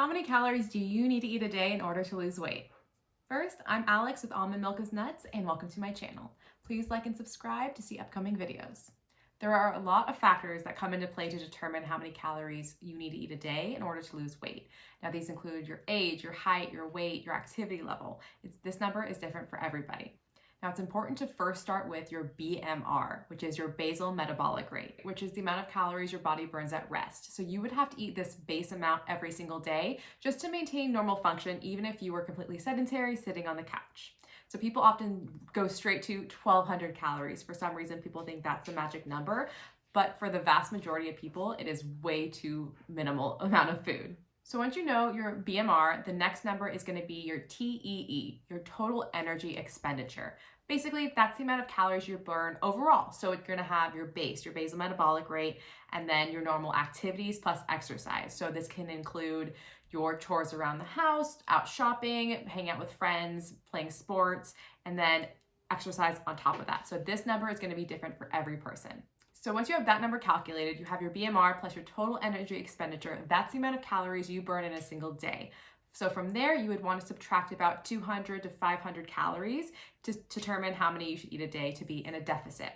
How many calories do you need to eat a day in order to lose weight? First, I'm Alex with Almond Milk is Nuts, and welcome to my channel. Please like and subscribe to see upcoming videos. There are a lot of factors that come into play to determine how many calories you need to eat a day in order to lose weight. Now, these include your age, your height, your weight, your activity level. This number is different for everybody. Now, it's important to first start with your BMR, which is your basal metabolic rate, which is the amount of calories your body burns at rest. So you would have to eat this base amount every single day just to maintain normal function, even if you were completely sedentary sitting on the couch. So people often go straight to 1,200 calories. For some reason, people think that's the magic number, but for the vast majority of people, it is way too minimal amount of food. So once you know your BMR, the next number is going to be your TEE, your total energy expenditure. Basically, that's the amount of calories you burn overall. So you're going to have your base, your basal metabolic rate, and then your normal activities plus exercise. So this can include your chores around the house, out shopping, hanging out with friends, playing sports, and then exercise on top of that. So this number is going to be different for every person. So once you have that number calculated, you have your BMR plus your total energy expenditure. That's the amount of calories you burn in a single day. So from there, you would want to subtract about 200 to 500 calories to determine how many you should eat a day to be in a deficit.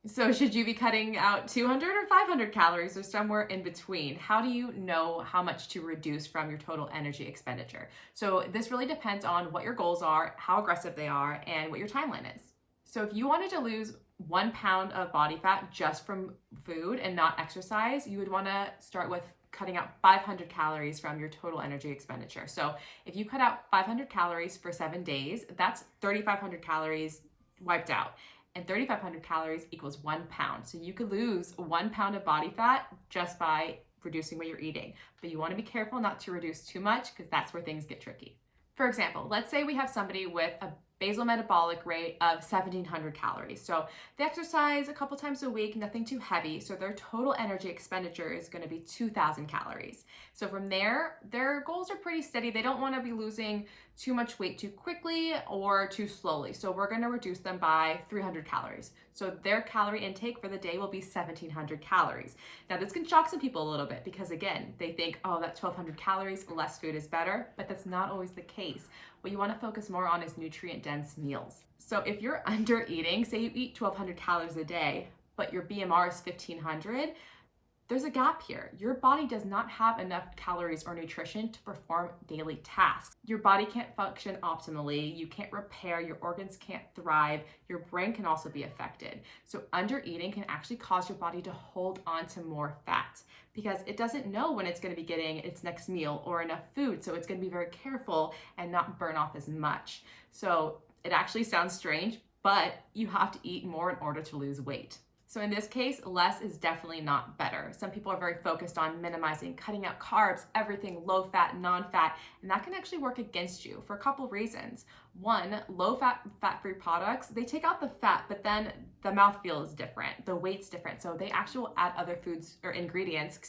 So should you be cutting out 200 or 500 calories or somewhere in between? How do you know how much to reduce from your total energy expenditure? So this really depends on what your goals are, how aggressive they are, and what your timeline is. So if you wanted to lose 1 pound of body fat just from food and not exercise, you would want to start with cutting out 500 calories from your total energy expenditure. So if you cut out 500 calories for 7 days, that's 3,500 calories wiped out. And 3,500 calories equals 1 pound. So you could lose 1 pound of body fat just by reducing what you're eating. But you want to be careful not to reduce too much because that's where things get tricky. For example, let's say we have somebody with a basal metabolic rate of 1,700 calories. So they exercise a couple times a week, nothing too heavy. So their total energy expenditure is going to be 2,000 calories. So from there, their goals are pretty steady. They don't want to be losing too much weight too quickly or too slowly. So we're going to reduce them by 300 calories. So their calorie intake for the day will be 1,700 calories. Now this can shock some people a little bit because again, they think, oh, that's 1,200 calories, less food is better, but that's not always the case. What you want to focus more on is nutrient-dense meals. So if you're under eating, say you eat 1,200 calories a day, but your BMR is 1,500, there's a gap here. Your body does not have enough calories or nutrition to perform daily tasks. Your body can't function optimally. You can't repair. Your organs can't thrive. Your brain can also be affected. So under eating can actually cause your body to hold on to more fat because it doesn't know when it's going to be getting its next meal or enough food. So it's going to be very careful and not burn off as much. So it actually sounds strange, but you have to eat more in order to lose weight. So in this case, less is definitely not better. Some people are very focused on minimizing, cutting out carbs, everything low fat, non-fat, and that can actually work against you for a couple reasons. One, low fat, fat-free products, they take out the fat, but then the mouthfeel is different, the weight's different. So they actually will add other foods or ingredients,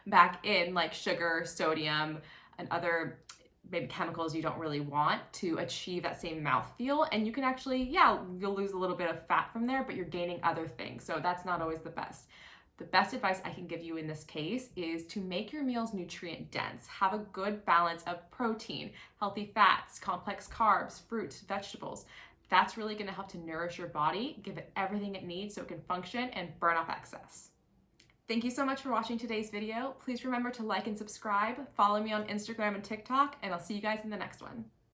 back in like sugar, sodium, and other maybe chemicals you don't really want to achieve that same mouthfeel. And you can actually, you'll lose a little bit of fat from there, but you're gaining other things. So that's not always the best. The best advice I can give you in this case is to make your meals nutrient dense. Have a good balance of protein, healthy fats, complex carbs, fruits, vegetables. That's really going to help to nourish your body, give it everything it needs so it can function and burn off excess. Thank you so much for watching today's video. Please remember to like and subscribe, follow me on Instagram and TikTok, and I'll see you guys in the next one.